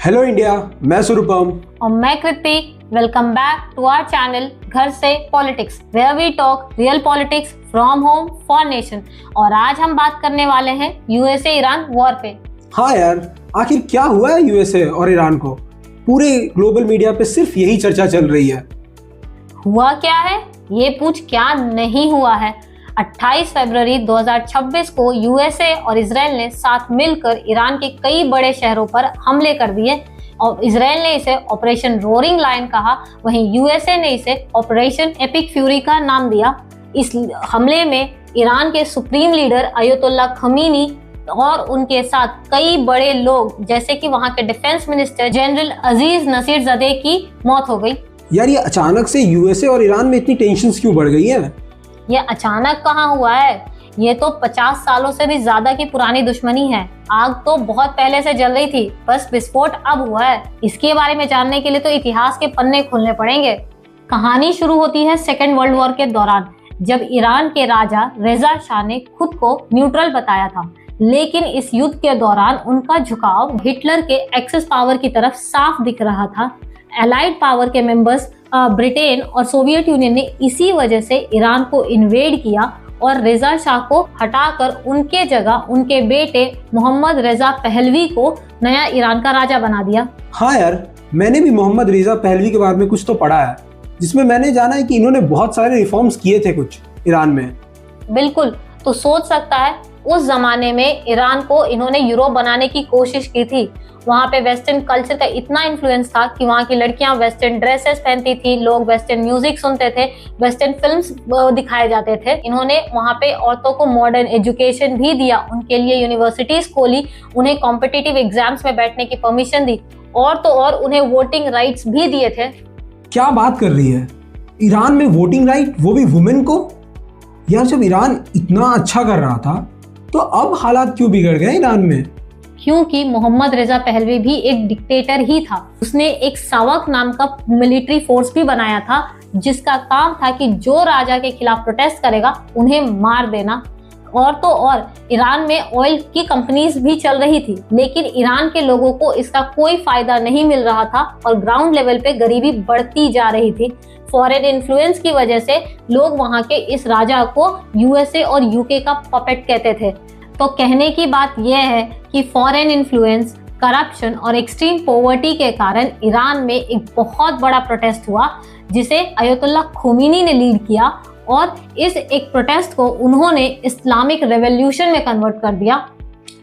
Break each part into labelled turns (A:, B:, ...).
A: Hello India, मैं सुरुपम
B: और मैं Kriti. Welcome back to our channel घर से politics, where we talk real politics from home for nation. और आज हम बात करने वाले हैं यूएसए ईरान वॉर पे।
A: हाँ यार, आखिर क्या हुआ है यूएसए और ईरान को? पूरे ग्लोबल मीडिया पे सिर्फ यही चर्चा चल रही है।
B: हुआ क्या है, ये पूछ क्या नहीं हुआ है। 28 फरवरी 2026 को यूएसए और इजराइल ने साथ मिलकर ईरान के कई बड़े शहरों पर हमले कर दिए और इजराइल ने इसे ऑपरेशन रोरिंग लायन कहा, वहीं यूएसए ने इसे ऑपरेशन एपिक फ्यूरी का नाम दिया। इस हमले में ईरान के सुप्रीम लीडर अयतुल्ला खमीनी और उनके साथ कई बड़े लोग जैसे कि वहां के डिफेंस मिनिस्टर जनरल अजीज नसीरजदे की मौत हो गई।
A: यार, ये अचानक से यूएसए और ईरान में इतनी टेंशन्स क्यों बढ़ गई हैं?
B: ये अचानक कहाँ हुआ है, ये तो 50 सालों से भी ज्यादा की पुरानी दुश्मनी है। आग तो बहुत पहले से जल रही थी, बस विस्फोट अब हुआ है। इसके बारे में जानने के लिए तो इतिहास के पन्ने खोलने पड़ेंगे। कहानी शुरू होती है सेकेंड वर्ल्ड वॉर के दौरान, जब ईरान के राजा रेजा शाह ने खुद को न्यूट्रल बताया था, लेकिन इस युद्ध के दौरान उनका झुकाव हिटलर के एक्सेस पावर की तरफ साफ दिख रहा था। एलाइड पावर के मेंबर्स ब्रिटेन और सोवियत यूनियन ने इसी वजह से ईरान को इन्वेड किया और रेजा शाह को हटाकर उनके जगह उनके बेटे मोहम्मद रेजा पहलवी को नया ईरान का राजा बना दिया।
A: हाँ यार, मैंने भी मोहम्मद रेजा पहलवी के बारे में कुछ तो पढ़ा है, जिसमें मैंने जाना है कि इन्होंने बहुत सारे रिफॉर्म्स किए थे कुछ ईरान में।
B: बिल्कुल, तो सोच सकता है उस जमाने में ईरान को इन्होंने यूरोप बनाने की कोशिश की थी। वहाँ पे वेस्टर्न कल्चर का इतना इन्फ्लुएंस था कि वहाँ की लड़कियां वेस्टर्न ड्रेसेस पहनती थी, लोग वेस्टर्न म्यूजिक सुनते थे, वेस्टर्न फिल्म्स दिखाए जाते थे। इन्होंने वहाँ पे औरतों को मॉडर्न एजुकेशन भी दिया, उनके लिए यूनिवर्सिटीज खोली, उन्हें कॉम्पिटिटिव एग्जाम्स में बैठने की परमिशन दी और तो और उन्हें वोटिंग राइट्स भी दिए थे।
A: क्या बात कर रही है, ईरान में वोटिंग राइट, वो भी वुमेन को? यार, जब ईरान इतना अच्छा कर रहा था तो अब हालात क्यों बिगड़ गए ईरान में?
B: क्योंकि मोहम्मद रेजा पहलवी भी एक डिक्टेटर ही था। उसने एक सावक नाम का मिलिट्री फोर्स भी बनाया था, जिसका काम था कि जो राजा के खिलाफ प्रोटेस्ट करेगा उन्हें मार देना। और तो और ईरान में ऑयल की कंपनीज भी चल रही थी, लेकिन ईरान के लोगों को इसका कोई फायदा नहीं मिल रहा था और ग्राउंड लेवल पे गरीबी बढ़ती जा रही थी। फॉरेन इन्फ्लुएंस की वजह से लोग वहां के इस राजा को यूएसए और यूके का पपेट कहते थे। तो कहने की बात यह है कि फॉरेन इन्फ्लुएंस, करप्शन और एक्सट्रीम पॉवर्टी के कारण ईरान में एक बहुत बड़ा प्रोटेस्ट हुआ, जिसे अयतुल्ला खोमेनी ने लीड किया और इस एक प्रोटेस्ट को उन्होंने इस्लामिक रेवोल्यूशन में कन्वर्ट कर दिया।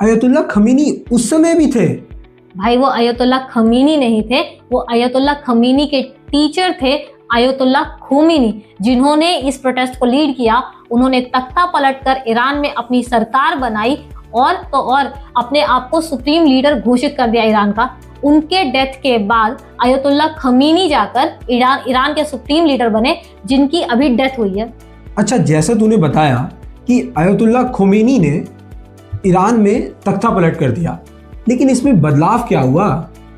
A: अयतुल्ला खमीनी उस समय भी थे?
B: भाई, वो अयतुल्ला खमीनी नहीं थे, वो अयतुल्ला खमीनी के टीचर थे अयतुल्ला खोमेनी, जिन्होंने इस प्रोटेस्ट को लीड किया। उन्होंने तख्ता पलटकर ईरान में अपनी सरकार बनाई और तो और अपने आप को सुप्रीम लीडर घोषित कर दिया ईरान का। उनके डेथ के बाद अयतुल्ला खमीनी जाकर ईरान के सुप्रीम लीडर बने, जिनकी अभी डेथ हुई है।
A: अच्छा, जैसा तूने बताया कि अयतुल्ला खोमेनी ने ईरान में तख्ता पलट कर दिया, लेकिन इसमें बदलाव क्या हुआ?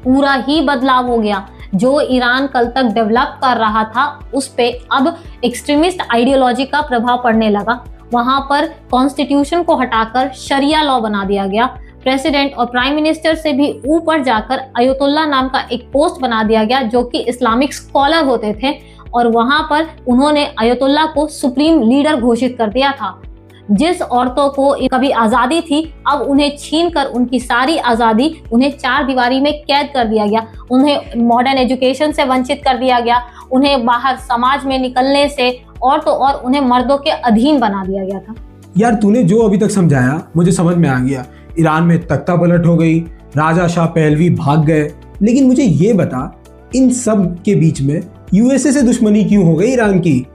B: पूरा ही बदलाव हो गया। जो ईरान कल तक डेवलप कर रहा था, उस पे अब एक्सट्रीमिस्ट आइडियोलॉजी का प्रभाव पड़ने लगा। वहां पर कॉन्स्टिट्यूशन को हटाकर शरिया लॉ बना दिया गया। प्रेसिडेंट और प्राइम मिनिस्टर से भी ऊपर जाकर अयतुल्ला नाम का एक पोस्ट बना दिया गया, जो कि इस्लामिक स्कॉलर होते थे, और वहां पर उन्होंने अयतुल्ला को सुप्रीम लीडर घोषित कर दिया था। जिस औरतों को कभी आज़ादी थी, अब उन्हें छीनकर उनकी सारी आज़ादी उन्हें चार दीवारी में कैद कर दिया गया। उन्हें मॉडर्न एजुकेशन से वंचित कर दिया गया, उन्हें बाहर समाज में निकलने से और तो और उन्हें मर्दों के अधीन बना दिया गया था।
A: यार, तूने जो अभी तक समझाया मुझे समझ में आ गया। ईरान में तख्ता पलट हो गई, राजा शाह पहलवी भाग गए, लेकिन मुझे ये बता, इन सब के बीच में यूएसए से दुश्मनी क्यों हो गई ईरान की?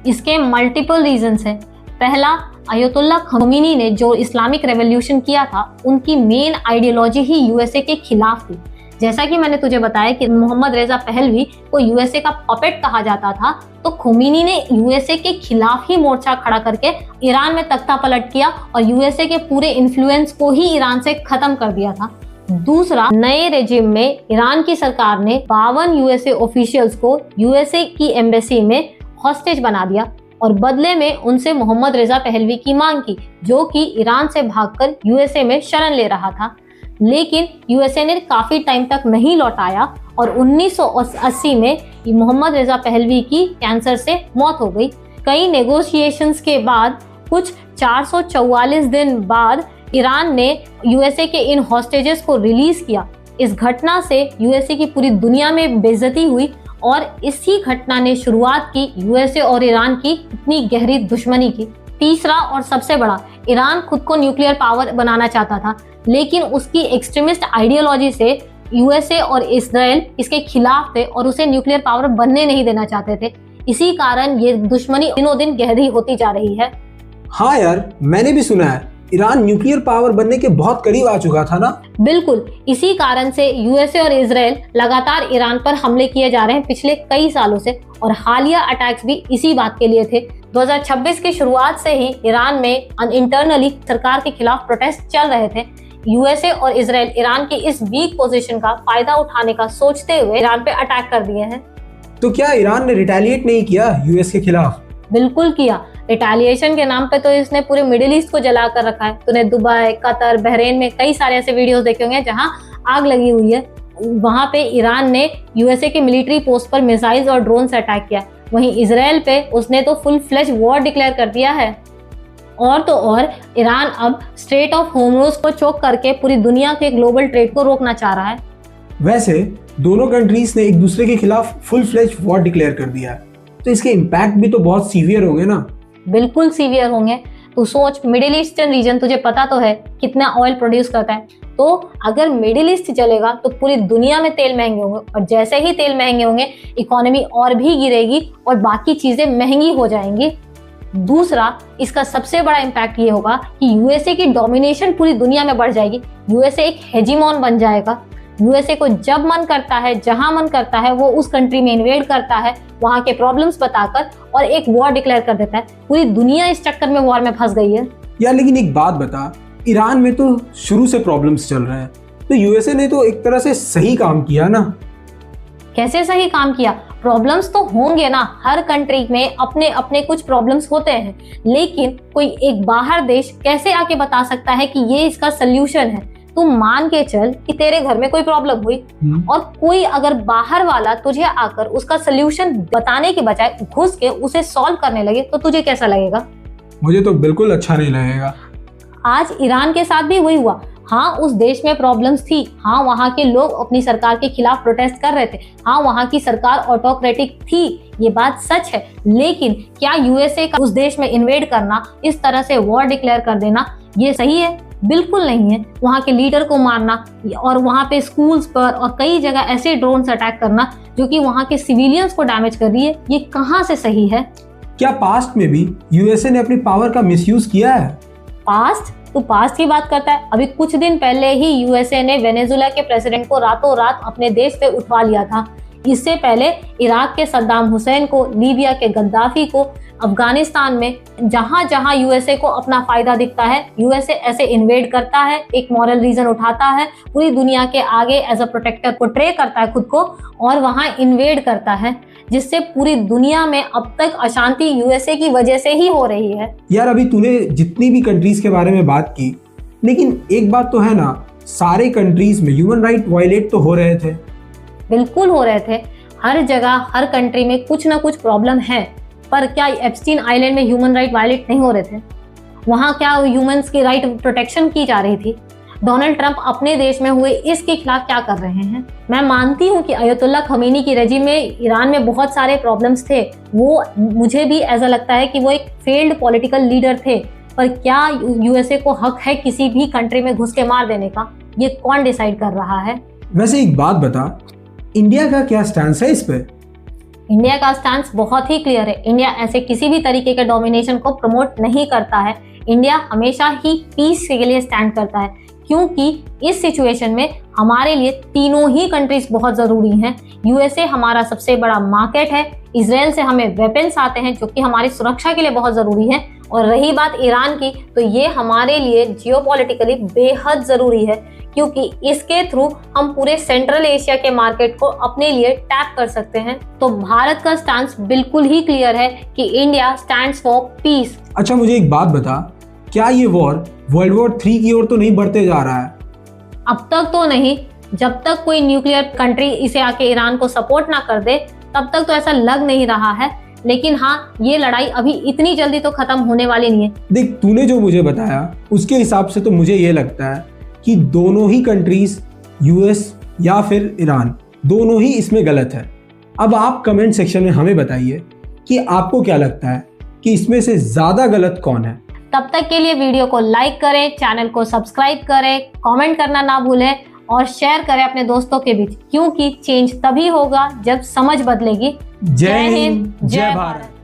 B: इसके मल्टीपल रीजंस हैं। पहला, अयतुल्ला खमीनी ने जो इस्लामिक रेवोल्यूशन किया था, उनकी मेन आइडियोलॉजी ही यूएसए के खिलाफ थी। जैसा कि मैंने तुझे बताया कि मोहम्मद रेजा पहलवी को यूएसए का पपेट कहा जाता था, तो खोमेनी ने यूएसए के खिलाफ ही मोर्चा खड़ा करके ईरान में तख्ता पलट किया और यूएसए के पूरे इन्फ्लुएंस को ही ईरान से खत्म कर दिया था। दूसरा, नए रेजिम में ईरान की सरकार ने 52 यूएसए ऑफिशियल्स को यूएसए की एम्बेसी में हॉस्टेज बना दिया और बदले में उनसे मोहम्मद रेजा पहलवी की मांग की, जो कि ईरान से भागकर यूएसए में शरण ले रहा था। लेकिन यूएसए ने काफी टाइम तक नहीं लौटाया और 1980 में मोहम्मद रेजा पहलवी की कैंसर से मौत हो गई। कई नेगोशिएशंस के बाद कुछ 444 दिन बाद ईरान ने यूएसए के इन हॉस्टेजेस को रिलीज किया। इस घटना से यूएसए की पूरी दुनिया में बेइज्जती हुई और इसी घटना ने शुरुआत की यूएसए और ईरान की इतनी गहरी दुश्मनी की। तीसरा और सबसे बड़ा, ईरान खुद को न्यूक्लियर पावर बनाना चाहता था, लेकिन उसकी एक्सट्रीमिस्ट आइडियोलॉजी से यूएसए और इजराइल इसके खिलाफ थे और उसे न्यूक्लियर पावर बनने नहीं देना चाहते थे। इसी कारण ये दुश्मनी दिनों दिन गहरी होती जा रही है।
A: हाँ यार, मैंने भी सुना है ईरान न्यूक्लियर पावर बनने के बहुत करीब आ चुका था ना।
B: बिल्कुल, इसी कारण से यूएसए और इजराइल लगातार ईरान पर हमले किए जा रहे हैं पिछले कई सालों से, और हालिया अटैक्स भी इसी बात के लिए थे। 2026 की शुरुआत से ही ईरान में इंटरनली सरकार के खिलाफ प्रोटेस्ट चल रहे थे। यूएसए और इजराइल ईरान की इस वीक पोजीशन का फायदा उठाने का सोचते हुए ईरान पे अटैक कर दिए हैं।
A: तो क्या ईरान ने रिटेलिएट नहीं किया यूएस के खिलाफ?
B: बिल्कुल किया। रिटेलिएशन के नाम पे तो इसने पूरे मिडिल ईस्ट को जला कर रखा है। तूने दुबई, कतर, बहरीन में कई सारे ऐसे वीडियोस देखे होंगे जहां आग लगी हुई है। वहां पे ईरान ने यूएसए के मिलिट्री पोस्ट पर मिसाइल्स और ड्रोन से अटैक किया। वहीं इजराइल पे उसने तो फुल फ्लेज वॉर डिक्लेयर कर दिया है। और तो और ईरान अब स्ट्रेट ऑफ होर्मुज को चोक करके पूरी दुनिया के ग्लोबल ट्रेड को रोकना चाह रहा है।
A: वैसे दोनों कंट्रीज ने एक दूसरे के खिलाफ फुल फ्लेज वॉर डिक्लेयर कर दिया है, तो इसके इम्पैक्ट भी तो बहुत सीवियर होंगे ना।
B: बिल्कुल सीवियर होंगे। तू सोच, मिडिल ईस्टर्न रीजन तुझे पता तो है कितना ऑयल प्रोड्यूस करता है। तो अगर मिडिल ईस्ट चलेगा तो पूरी दुनिया में तेल महंगे होंगे, और जैसे ही तेल महंगे होंगे इकोनॉमी और भी गिरेगी और बाकी चीजें महंगी हो जाएंगी। दूसरा, इसका सबसे बड़ा इम्पैक्ट ये होगा कि यूएसए की डोमिनेशन पूरी दुनिया में बढ़ जाएगी। यूएसए एक हेजीमॉन बन जाएगा। यूएसए को जब मन करता है, जहां मन करता है, वो उस कंट्री में इन्वेड करता है, वहां के प्रॉब्लम्स बताकर और एक वॉर डिक्लेयर कर देता है। पूरी दुनिया इस चक्कर में वॉर में फंस गई है।
A: यार लेकिन एक बात बता, ईरान में तो शुरू से प्रॉब्लम्स चल रहे हैं, तो यूएसए ने तो एक तरह से सही काम किया ना।
B: कैसे सही काम किया? प्रॉब्लम्स तो होंगे ना, हर कंट्री में अपने अपने कुछ प्रॉब्लम्स होते हैं, लेकिन कोई एक बाहर देश कैसे आके बता सकता है कि ये इसका सल्यूशन है? तू मान के चल कि तेरे घर में कोई प्रॉब्लम हुई और कोई अगर बाहर वाला तुझे आकर उसका सल्यूशन बताने के बजाय घुस के उसे सॉल्व करने लगे, तो तुझे कैसा लगेगा?
A: मुझे तो बिल्कुल अच्छा नहीं लगेगा।
B: आज ईरान के साथ भी वही हुआ। हाँ, उस देश में प्रॉब्लम्स थी। हाँ, वहाँ के लोग अपनी सरकार के खिलाफ प्रोटेस्ट कर रहे थे। हाँ, वहाँ की सरकार ऑटोक्रेटिक थी, ये बात सच है। लेकिन क्या यूएसए का उस देश में इन्वेड करना, इस तरह से वॉर डिक्लेयर कर देना, ये सही है? बिल्कुल नहीं है। वहाँ के लीडर को मारना और वहाँ पे स्कूल्स पर और कई जगह ऐसे ड्रोन से अटैक करना जो कि वहाँ के सिविलियंस को डैमेज कर रही है, ये कहाँ से सही है?
A: क्या पास्ट में भी यूएसए ने अपनी पावर का मिसयूज किया है?
B: पास्ट? तो पास्ट की बात करता है। अभी कुछ दिन पहले ही यूएसए ने वेनेजुएला के प्रेसिडेंट को रातों रात अपने देश से उठवा लिया था। इससे पहले इराक के सद्दाम हुसैन को, लीबिया के गद्दाफी को, अफगानिस्तान में जहां जहां यूएसए को अपना फायदा दिखता है, यूएसए ऐसे इन्वेड करता है, एक मॉरल रीजन उठाता है, पूरी दुनिया के आगे एज अ प्रोटेक्टर पोर्ट्रे करता है खुद को और वहां इन्वेड करता है, जिससे पूरी दुनिया में अब तक अशांति यूएसए की वजह से ही हो रही है।
A: यार अभी तूने जितनी भी कंट्रीज के बारे में बात की, लेकिन एक बात तो है ना, सारे कंट्रीज में ह्यूमन राइट वायलेट तो हो रहे थे।
B: बिल्कुल हो रहे थे। हर जगह, हर कंट्री में कुछ ना कुछ प्रॉब्लम है। पर क्या एप्स्टीन आइलैंड में ह्यूमन राइट वायलेट नहीं हो रहे थे? वहां क्या ह्यूमंस की राइट प्रोटेक्शन की जा रही थी? डोनाल्ड ट्रंप अपने देश में हुए इसके खिलाफ क्या कर रहे हैं? मैं मानती हूँ कि अयतुल्ला खमीनी की रेजिम में ईरान में बहुत सारे प्रॉब्लम्स थे। वो मुझे भी ऐसा लगता है कि वो एक फेल्ड पॉलिटिकल लीडर थे। पर क्या यूएसए को हक है किसी भी कंट्री में घुस के मार देने का? ये कौन डिसाइड कर रहा है?
A: वैसे एक बात बता, इंडिया का क्या स्टैंस है इस पे?
B: इंडिया का स्टैंस बहुत ही क्लियर है। इंडिया ऐसे किसी भी तरीके के डोमिनेशन को प्रमोट नहीं करता है। इंडिया हमेशा ही पीस के लिए स्टैंड करता है, क्योंकि इस सिचुएशन में हमारे लिए तीनों ही कंट्रीज बहुत जरूरी हैं। यूएसए हमारा सबसे बड़ा मार्केट है, इजराइल से हमें वेपन्स आते हैं जो कि हमारी सुरक्षा के लिए बहुत जरूरी है, और रही बात ईरान की, तो ये हमारे लिए जियोपॉलिटिकली बेहद जरूरी है, क्योंकि इसके थ्रू हम पूरे सेंट्रल एशिया के मार्केट को अपने लिए टैप कर सकते हैं। तो भारत का स्टैंस बिल्कुल ही क्लियर है कि इंडिया स्टैंड्स फॉर पीस।
A: अच्छा मुझे एक बात बता, क्या ये वॉर वर्ल्ड वॉर 3 की ओर तो नहीं बढ़ते जा रहा है?
B: अब तक तो नहीं, जब तक कोई न्यूक्लियर कंट्री इसे आके ईरान को सपोर्ट ना कर दे तब तक तो ऐसा लग नहीं रहा है। लेकिन हाँ, ये लड़ाई अभी इतनी जल्दी तो खत्म होने वाली नहीं है।
A: देख, तूने जो मुझे बताया उसके हिसाब से तो मुझे ये लगता है कि दोनों ही कंट्रीज, यूएस या फिर ईरान, दोनों ही इसमें गलत है। अब आप कमेंट सेक्शन में हमें बताइए कि आपको क्या लगता है कि इसमें से ज्यादा गलत कौन है।
B: तब तक के लिए वीडियो को लाइक करें, चैनल को सब्सक्राइब करें, कमेंट करना ना भूलें और शेयर करें अपने दोस्तों के बीच, क्योंकि चेंज तभी होगा जब समझ बदलेगी।
A: जय हिंद, जय भारत।